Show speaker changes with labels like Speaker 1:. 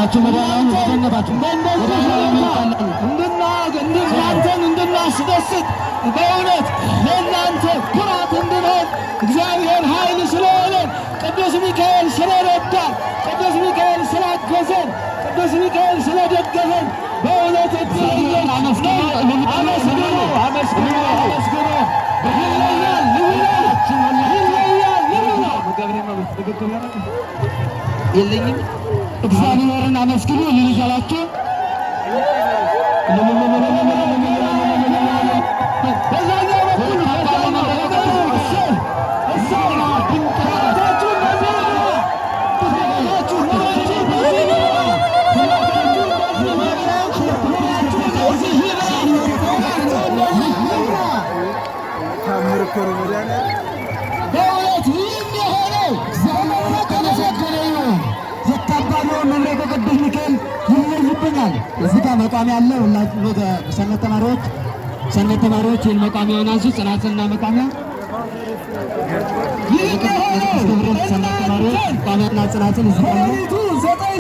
Speaker 1: ሁላችሁ መዳናን ተገነባችሁ
Speaker 2: እናንተን እንድናስደስት በእውነት ለእናንተ ኩራት እንድንሆን እግዚአብሔር ኃይል ስለሆነን ቅዱስ ሚካኤል ስለረዳን ቅዱስ ሚካኤል ስላገዘን ቅዱስ ሚካኤል ስለደገፈን በእውነት እግዚአብሔር አመስግኑ።
Speaker 1: የለኝም
Speaker 2: እግዚአብሔርን አመስግኑ። ልልጃላችሁ በዛኛው በኩል በእውነት ይህም የሆነው እግዚአብሔር የተመሰገነ ይሁን። የታባቢውን መምረቅ ቅዱስ ሚካኤል ይለይብኛል። እዚህ ጋር መቋሚያ አለ። ሁላችሁ ሰንበት ተማሪዎች ይህን መቋሚያውን አንሱ። ጽናትና መቋሚያ ሰንበት ተማሪዎች መቋሚያና ጽናትን እዚህ